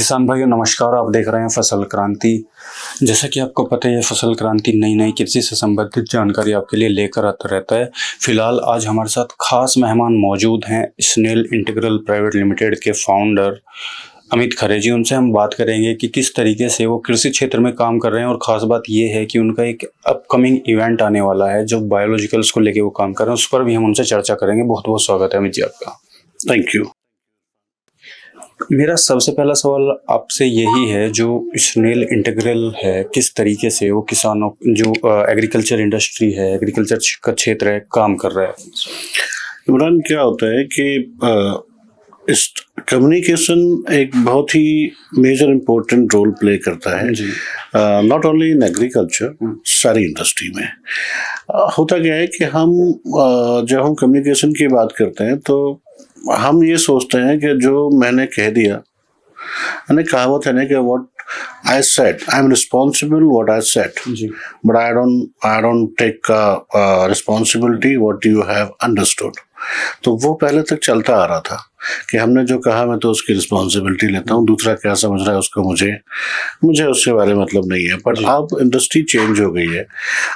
किसान भाइयों नमस्कार। आप देख रहे हैं फसल क्रांति। जैसा कि आपको पता है, फसल क्रांति नई नई कृषि से संबंधित जानकारी आपके लिए लेकर आता रहता है। फिलहाल आज हमारे साथ खास मेहमान मौजूद हैं, स्नेल इंटीग्रल प्राइवेट लिमिटेड के फाउंडर अमित खरे जी। उनसे हम बात करेंगे कि किस तरीके से वो कृषि क्षेत्र में काम कर रहे हैं, और ख़ास बात ये है कि उनका एक अपकमिंग इवेंट आने वाला है जो बायोलॉजिकल्स को लेके वो काम कर रहे हैं, उस पर भी हम उनसे चर्चा करेंगे। बहुत बहुत स्वागत है अमित जी आपका। Thank you. मेरा सबसे पहला सवाल आपसे यही है, जो स्नेल इंटीग्रल है किस तरीके से वो किसानों जो एग्रीकल्चर इंडस्ट्री है, एग्रीकल्चर का क्षेत्र है, काम कर रहा है। इमरान, क्या होता है कि इस कम्युनिकेशन एक बहुत ही मेजर इम्पोर्टेंट रोल प्ले करता है, नॉट ओनली इन एग्रीकल्चर, सारी इंडस्ट्री में। होता क्या है कि जब हम कम्युनिकेशन की बात करते हैं तो हम ये सोचते हैं कि जो मैंने कह दिया, मैंने कहावत है ना कि what I said, I am responsible what I said, but I don't take responsibility what you have understood. तो वो पहले तक चलता आ रहा था कि हमने जो कहा मैं तो उसकी रिस्पॉन्सिबिलिटी लेता हूँ, दूसरा क्या समझ रहा है उसको मुझे उसके बारे में मतलब नहीं है। पर अब इंडस्ट्री चेंज हो गई है।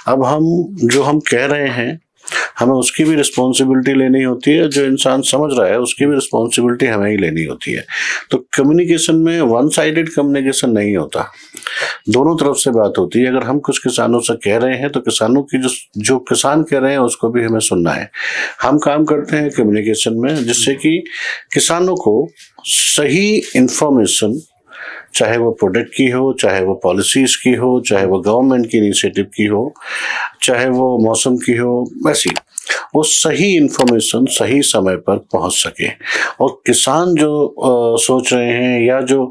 अब हम कह रहे हैं हमें उसकी भी रिस्पॉन्सिबिलिटी लेनी होती है, जो इंसान समझ रहा है उसकी भी रिस्पॉन्सिबिलिटी हमें ही लेनी होती है। तो कम्युनिकेशन में वन साइडेड कम्युनिकेशन नहीं होता, दोनों तरफ से बात होती है। अगर हम कुछ किसानों से कह रहे हैं तो किसानों की जो किसान कह रहे हैं उसको भी हमें सुनना है। हम काम करते हैं कम्युनिकेशन में जिससे कि किसानों को सही इंफॉर्मेशन, चाहे वो प्रोडक्ट की हो, चाहे वो पॉलिसीज की हो, चाहे वो गवर्नमेंट की इनिशिएटिव की हो, चाहे वो मौसम की हो, वैसी वो सही इंफॉर्मेशन सही समय पर पहुंच सके। और किसान जो सोच रहे हैं या जो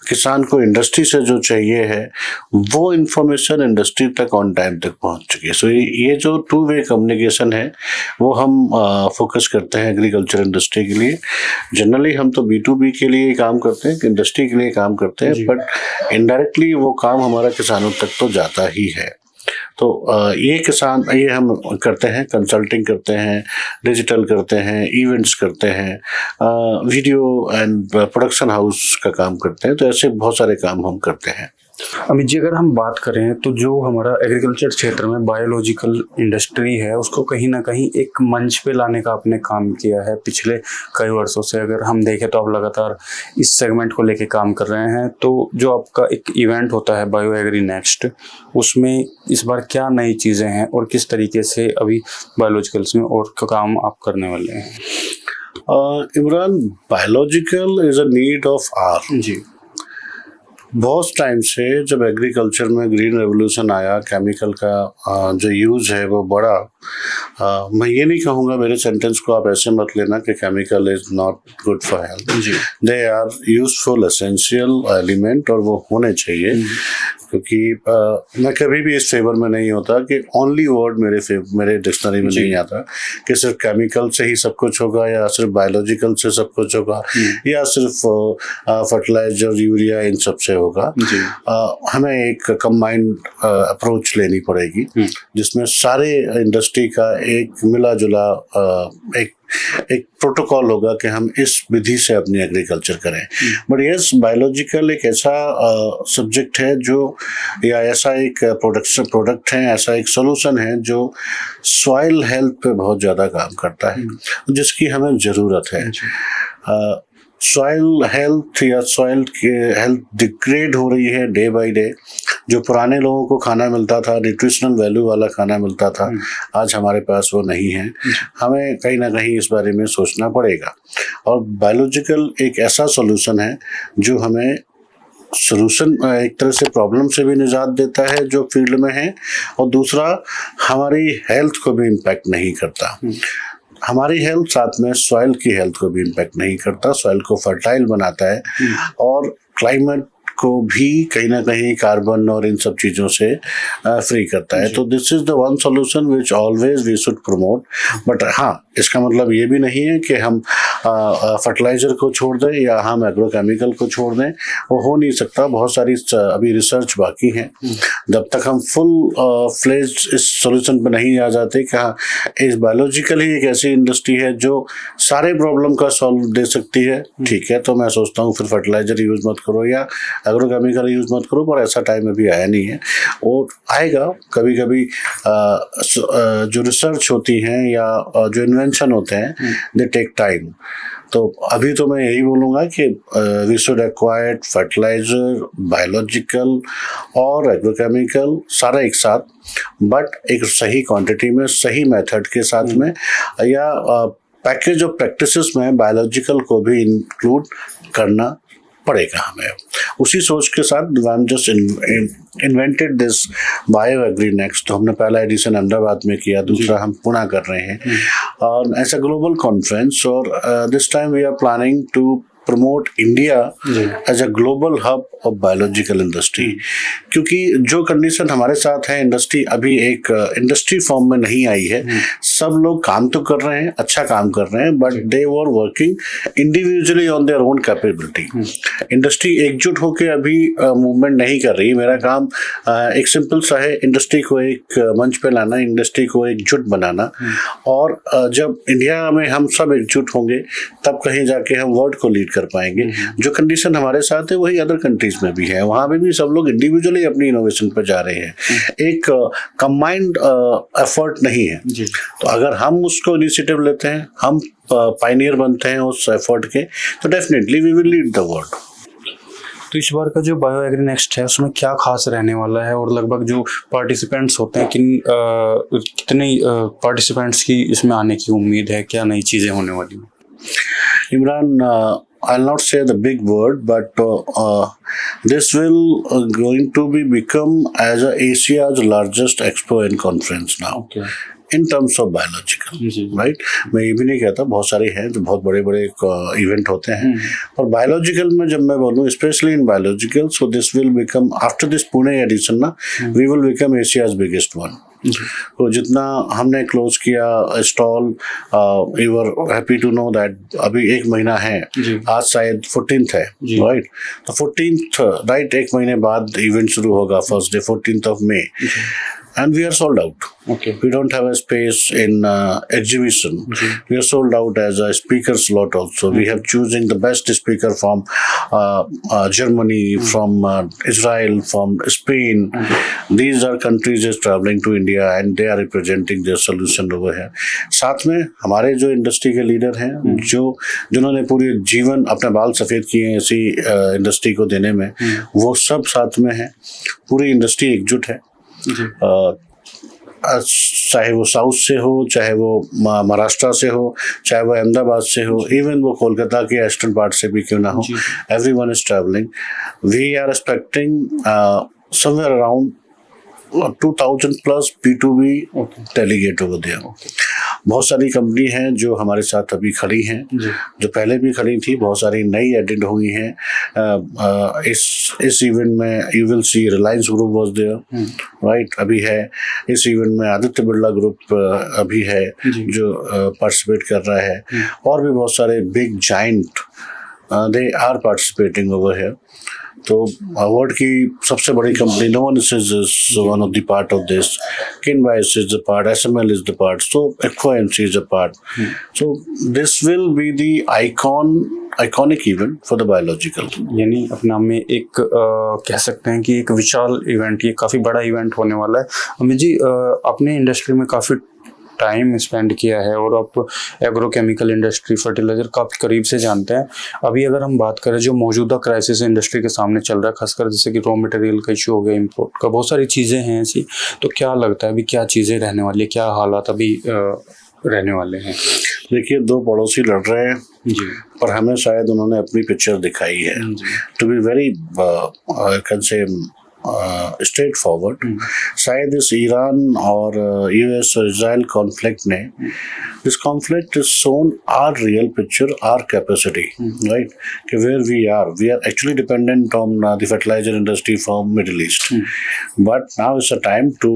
किसान को इंडस्ट्री से जो चाहिए है वो इंफॉर्मेशन इंडस्ट्री तक ऑन टाइम तक पहुंच चुके। सो ये जो टू वे कम्युनिकेशन है वो हम फोकस करते हैं एग्रीकल्चर इंडस्ट्री के लिए। जनरली हम तो B2B के लिए काम करते हैं, इंडस्ट्री के लिए काम करते हैं, बट इनडायरेक्टली वो काम हमारा किसानों तक तो जाता ही है। तो ये हम करते हैं, कंसल्टिंग करते हैं, डिजिटल करते हैं, इवेंट्स करते हैं, वीडियो एंड प्रोडक्शन हाउस का काम करते हैं। तो ऐसे बहुत सारे काम हम करते हैं। अमित जी, अगर हम बात करें तो जो हमारा एग्रीकल्चर क्षेत्र में बायोलॉजिकल इंडस्ट्री है उसको कहीं ना कहीं एक मंच पे लाने का आपने काम किया है पिछले कई वर्षों से। अगर हम देखें तो आप लगातार इस सेगमेंट को लेके काम कर रहे हैं। तो जो आपका एक इवेंट होता है बायो एग्री नेक्स्ट, उसमें इस बार क्या नई चीज़ें हैं और किस तरीके से अभी बायोलॉजिकल्स में और काम आप करने वाले हैं? Imran, biological is a need of hour. जी, बहुत टाइम से जब एग्रीकल्चर में ग्रीन रेवोल्यूशन आया, केमिकल का जो यूज़ है वो बढ़ा। मैं ये नहीं कहूँगा, मेरे सेंटेंस को आप ऐसे मत लेना कि chemical is not good for health. They are useful essential element और वो होने चाहिए, क्योंकि मैं कभी भी इस फेवर में नहीं होता कि ओनली वर्ड मेरे डिक्शनरी में नहीं आता कि सिर्फ केमिकल से ही सब कुछ होगा या सिर्फ बायोलॉजिकल से सब कुछ होगा या सिर्फ फर्टिलाइजर, यूरिया, इन सब से होगा। हमें एक कंबाइंड अप्रोच लेनी पड़ेगी जिसमें सारे इंडस्ट्री का एक मिला जुला एक प्रोटोकॉल होगा कि हम इस विधि से अपनी एग्रीकल्चर करें। बट यस, बायोलॉजिकल एक ऐसा सब्जेक्ट है जो, या ऐसा एक प्रोडक्ट है, ऐसा एक सोल्यूशन है जो सॉइल हेल्थ पे बहुत ज़्यादा काम करता है, जिसकी हमें ज़रूरत है। सॉइल हेल्थ या सॉइल की हेल्थ डिग्रेड हो रही है डे बाय डे। जो पुराने लोगों को खाना मिलता था, न्यूट्रिशनल वैल्यू वाला खाना मिलता था, आज हमारे पास वो नहीं है। हमें कहीं ना कहीं इस बारे में सोचना पड़ेगा। और बायोलॉजिकल एक ऐसा सॉल्यूशन है जो हमें एक तरह से प्रॉब्लम से भी निजात देता है जो फील्ड में है, और दूसरा हमारी हेल्थ को भी इम्पैक्ट नहीं करता। हमारी हेल्थ साथ में सॉइल की हेल्थ को भी इम्पैक्ट नहीं करता, सॉइल को फर्टाइल बनाता है और क्लाइमेट को भी कहीं ना कहीं कार्बन और इन सब चीज़ों से फ्री करता है। तो this is the one solution which always we should promote. But हाँ, इसका मतलब ये भी नहीं है कि हम फर्टिलाइज़र को छोड़ दें या हम एग्रोकेमिकल को छोड़ दें, वो हो नहीं सकता। बहुत सारी अभी रिसर्च बाकी है। जब तक हम फुल फ्लेज्ड इस सोल्यूशन पे नहीं आ जाते कि हाँ, इस बायोलॉजिकल ही एक ऐसी इंडस्ट्री है जो सारे प्रॉब्लम का सॉल्व दे सकती है, ठीक है, तो मैं सोचता हूँ फिर फर्टिलाइजर यूज़ मत करो या एग्रोकेमिकल यूज़ मत करो, पर ऐसा टाइम अभी आया नहीं है। और आएगा कभी कभी। जो रिसर्च होती हैं या जो इन्वेंशन होते हैं, दे टेक टाइम। तो अभी तो मैं यही बोलूँगा कि we should acquire fertiliser, biological और एग्रोकेमिकल सारा एक साथ, बट एक सही क्वांटिटी में, सही मेथड के साथ में, या पैकेज ऑफ प्रैक्टिसेस में बायोलॉजिकल को भी इंक्लूड करना पड़ेगा हमें। उसी सोच के साथ I am just invented this bio agri next. तो हमने पहला एडिशन अहमदाबाद में किया, दूसरा हम पुणे कर रहे हैं, और ऐसा ग्लोबल कॉन्फ्रेंस। और this time we are planning to promote India as a global hub of biological industry, क्योंकि जो कंडीशन हमारे साथ है, इंडस्ट्री अभी एक इंडस्ट्री फॉर्म में नहीं आई है। सब लोग काम तो कर रहे हैं, अच्छा काम कर रहे हैं, but they were working individually on their own capability. Industry एकजुट होकर अभी मूवमेंट नहीं कर रही। मेरा काम एक सिंपल सा है, इंडस्ट्री को एक मंच पे लाना, इंडस्ट्री को एकजुट बनाना। और जब इंडिया में हम सब एकजुट होंगे, तब कहीं जाके हम वर्ल्ड को लीड कर पाएंगे। जो कंडीशन हमारे साथ है वही अदर कंट्रीज में भी है, वहां पे भी सब लोग इंडिविजुअली अपनी इनोवेशन पर जा रहे हैं, एक कंबाइंड एफर्ट नहीं है। तो अगर हम उसको इनिशिएटिव लेते हैं, हम पायनियर बनते हैं उस एफर्ट के, तो definitely we will lead the world. तो इस बार का जो बायो एग्री नेक्स्ट है उसमें क्या खास रहने वाला है, और लगभग जो पार्टिसिपेंट्स होते हैं कितने पार्टिसिपेंट्स की इसमें आने की उम्मीद है, क्या नई चीजें होने वाली हैं? Imran, I'll not say the big word, but this will going to be become as Asia's largest expo and conference now. Okay. In terms of biological, right? मैं ये भी नहीं कहता, बहुत सारे हैं जो बहुत बड़े बड़े इवेंट होते हैं, और बायोलॉजिकल में जब मैं बोलूँ, specially in biological, so this will become after this Pune edition ना, we will become Asia's biggest one. तो जितना हमने क्लोज किया stall, we were happy to know that अभी 1 महीना है, आज शायद 14th है, राइट? तो 14th, राइट, 1 महीने बाद इवेंट शुरू होगा, first day 14th of May, and we are sold out. Okay. We don't have a space in exhibition. We are sold out as a speaker slot also. We have choosing the best speaker from Germany, from Israel, from Spain. These are countries is traveling to India and they are representing their solution over here. साथ में हमारे जो industry के leader हैं, जिन्होंने पूरे जीवन अपने बाल सफ़ेद किए हैं इसी इंडस्ट्री को देने में, वो सब साथ में हैं। पूरी इंडस्ट्री एकजुट है, चाहे वो साउथ से हो, चाहे वो महाराष्ट्र से हो, चाहे वो अहमदाबाद से हो, इवन वो कोलकाता के ईस्टर्न पार्ट से भी क्यों ना हो, everyone is travelling. We are expecting somewhere around 2000+ B2B delegate over there. बहुत सारी कंपनी हैं जो हमारे साथ अभी खड़ी हैं, जो पहले भी खड़ी थी, बहुत सारी नई एडिड हुई हैं। इस इवेंट में you will see Reliance group was there, right, अभी है। इस इवेंट में आदित्य बिरला ग्रुप अभी है जो पार्टिसिपेट कर रहा है, और भी बहुत सारे big giant they are participating over here. तो वर्ल्ड की सबसे बड़ी company Novonesis is one of the part of this, किनवाइस is the part, SML is the part, so एक्वाएंसी is a part. So this will be the iconic event for the biological. यानी अपने नाम में एक कह सकते हैं कि एक विशाल इवेंट, ये काफ़ी बड़ा इवेंट होने वाला है। अमित जी, अपने इंडस्ट्री में काफ़ी टाइम स्पेंड किया है और आप एग्रोकेमिकल इंडस्ट्री, फर्टिलाइजर काफ़ी करीब से जानते हैं। अभी अगर हम बात करें जो मौजूदा क्राइसिस इंडस्ट्री के सामने चल रहा है, खासकर जैसे कि रॉ मटेरियल का इशू हो गया, इंपोर्ट का, बहुत सारी चीज़ें हैं ऐसी, तो क्या लगता है अभी क्या चीज़ें रहने वाली है, क्या हालात अभी रहने वाले हैं? देखिए, 2 पड़ोसी लड़ रहे हैं जी, पर हमें शायद उन्होंने अपनी पिक्चर दिखाई है। To be very can say straightforward, शायद इस ईरान और US और इजराइल कॉन्फ्लिक्ट ने, this conflict is shown our real picture, our capacity, right, कि we are actually dependent on the fertiliser industry from Middle East, but now it's a time to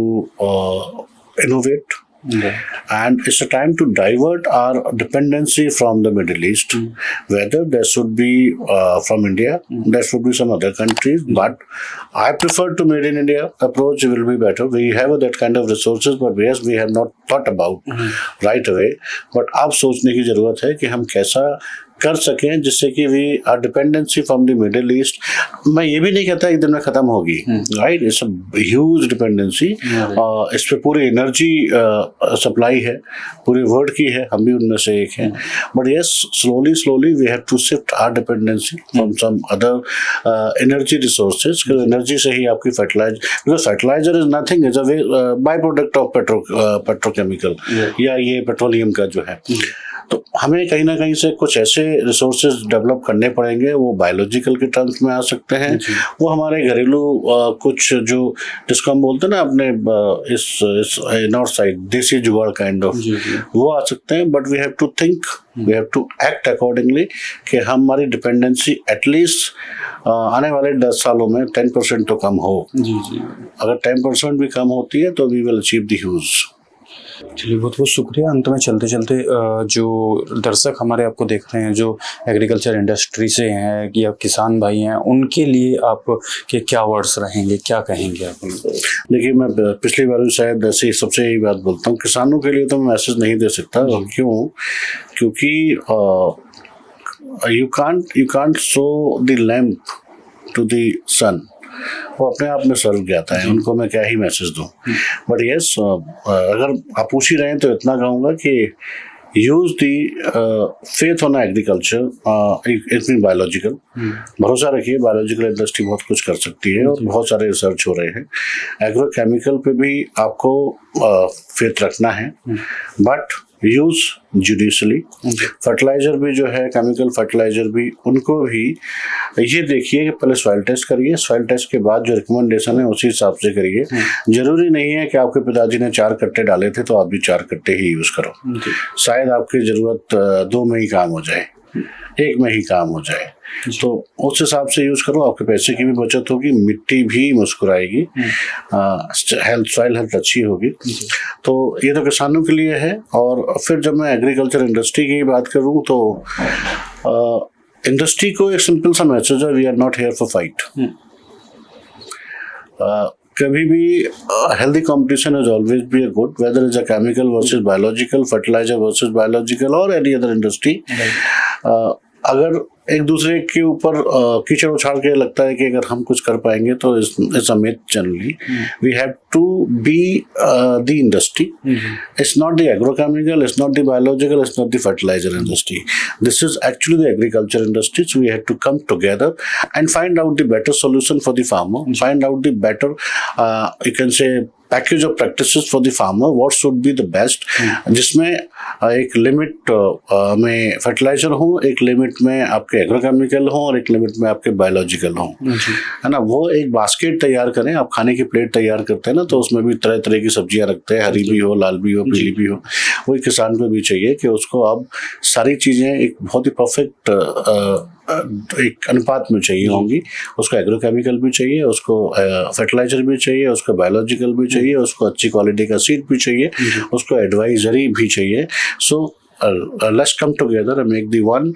innovate, And it's a time to divert our dependency from the Middle East, whether that should be from India, that should be some other countries, but I prefer to made in India approach will be better. We have that kind of resources, but yes, we have not thought about right away. But अब सोचने की जरूरत है कि हम कैसा कर सकें जिससे कि we are dependency from the Middle East. मैं ये भी नहीं कहता एक दिन में खत्म होगी, right, it's a huge dependency. इस पे पूरी एनर्जी सप्लाई है पूरे वर्ल्ड की है, हम भी उनमें से एक हैं। But yes, slowly slowly we have to shift our dependency from some other energy resources. Energy से ही आपकी fertiliser is nothing, is a by product of petrochemical या ये पेट्रोलियम का जो है। तो हमें कहीं ना कहीं से कुछ ऐसे रिसोर्सेज डेवलप करने पड़ेंगे, वो बायोलॉजिकल के टर्म्स में आ सकते हैं, वो हमारे घरेलू कुछ जो जिसको हम बोलते हैं ना अपने इस नॉर्थ साइड देसी जुगाड़ काइंड ऑफ, वो आ सकते हैं। But we have to think, we have to act accordingly कि हमारी डिपेंडेंसी एटलीस्ट आने वाले 10 सालों में 10% तो कम हो। अगर 10% भी कम होती है तो we will achieve the huge. चलिए, बहुत बहुत शुक्रिया। अंत में चलते चलते जो दर्शक हमारे आपको देख रहे हैं, जो एग्रीकल्चर इंडस्ट्री से हैं या किसान भाई हैं, उनके लिए आप के क्या वर्ड्स रहेंगे, क्या कहेंगे आप उनको? देखिए, मैं पिछली बार भी शायद ऐसे सबसे यही बात बोलता हूँ, किसानों के लिए तो मैं मैसेज नहीं दे सकता। क्यों? क्योंकि you can't show the lamp to the sun, वो अपने आप में सर्व जाता है, उनको मैं क्या ही मैसेज दूं। बट यस, अगर आप पूछ ही रहे हैं तो इतना कहूँगा कि use the faith on agriculture, it mean biological. भरोसा रखिए, बायोलॉजिकल इंडस्ट्री बहुत कुछ कर सकती है और बहुत सारे रिसर्च हो रहे हैं। एग्रोकेमिकल पे भी आपको फेथ रखना है, बट यूज जुडिशली। फर्टिलाइजर भी जो है, केमिकल फर्टिलाइजर भी, उनको भी ये देखिए कि पहले सॉइल टेस्ट करिए, सॉइल टेस्ट के बाद जो रिकमेंडेशन है उसी हिसाब से करिए। जरूरी नहीं है कि आपके पिताजी ने 4 कट्टे डाले थे तो आप भी 4 कट्टे ही यूज करो। शायद आपकी जरूरत 2 में ही काम हो जाए, 1 में ही काम हो जाए, तो उस हिसाब से यूज करो। आपके पैसे की भी बचत होगी, मिट्टी भी मुस्कुराएगी, सॉइल हेल्थ अच्छी होगी। तो ये to किसानों के लिए है। और फिर जब मैं एग्रीकल्चर इंडस्ट्री की बात करूं तो इंडस्ट्री को एक सिंपल सा मैसेज है, we are not here for fight. कभी भी healthy competition is always be a good, whether is a chemical versus biological, fertiliser versus biological और एनी अदर इंडस्ट्री। अगर एक दूसरे के ऊपर कीचड़ उछाल के लगता है कि अगर हम कुछ कर पाएंगे तो it's a myth. Generally we have to be the industry, it's not the agrochemical, it's not the biological, it's not the fertiliser industry, this is actually the agriculture industry. So we have to come together and find out the better solution for the farmer, find out the better you can say package of practices for the farmer, what should be the best, जिसमें एक limit में fertiliser हो, एक limit में आपके agrochemical हो और एक लिमिट में आपके बायोलॉजिकल हो, है ना। वो एक बास्केट तैयार करें। आप खाने की प्लेट तैयार करते हैं ना, तो उसमें भी तरह तरह की सब्जियां रखते हैं, हरी भी हो, लाल भी हो, पीली भी हो। वही किसान को भी चाहिए कि उसको अब सारी चीज़ें एक बहुत ही परफेक्ट एक अनुपात में चाहिए होंगी। उसको एग्रोकेमिकल भी चाहिए, उसको फर्टिलाइजर भी चाहिए, उसको बायोलॉजिकल भी चाहिए, उसको अच्छी क्वालिटी का सीड भी चाहिए, उसको एडवाइजरी भी चाहिए। So let's come together and make the one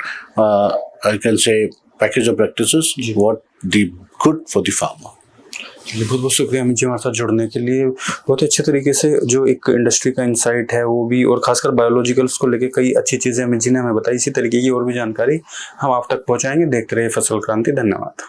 I can say package of practices what the good for the farmer. बहुत बहुत शुक्रिया अमित जी हमारे साथ जुड़ने के लिए। बहुत अच्छे तरीके से जो एक इंडस्ट्री का इंसाइट है वो भी, और खासकर बायोलॉजिकल्स को लेके कई अच्छी चीज़ें अमित जी ने हमें बताई। इसी तरीके की और भी जानकारी हम आप तक पहुंचाएंगे। देखते रहिए फसल क्रांति। धन्यवाद।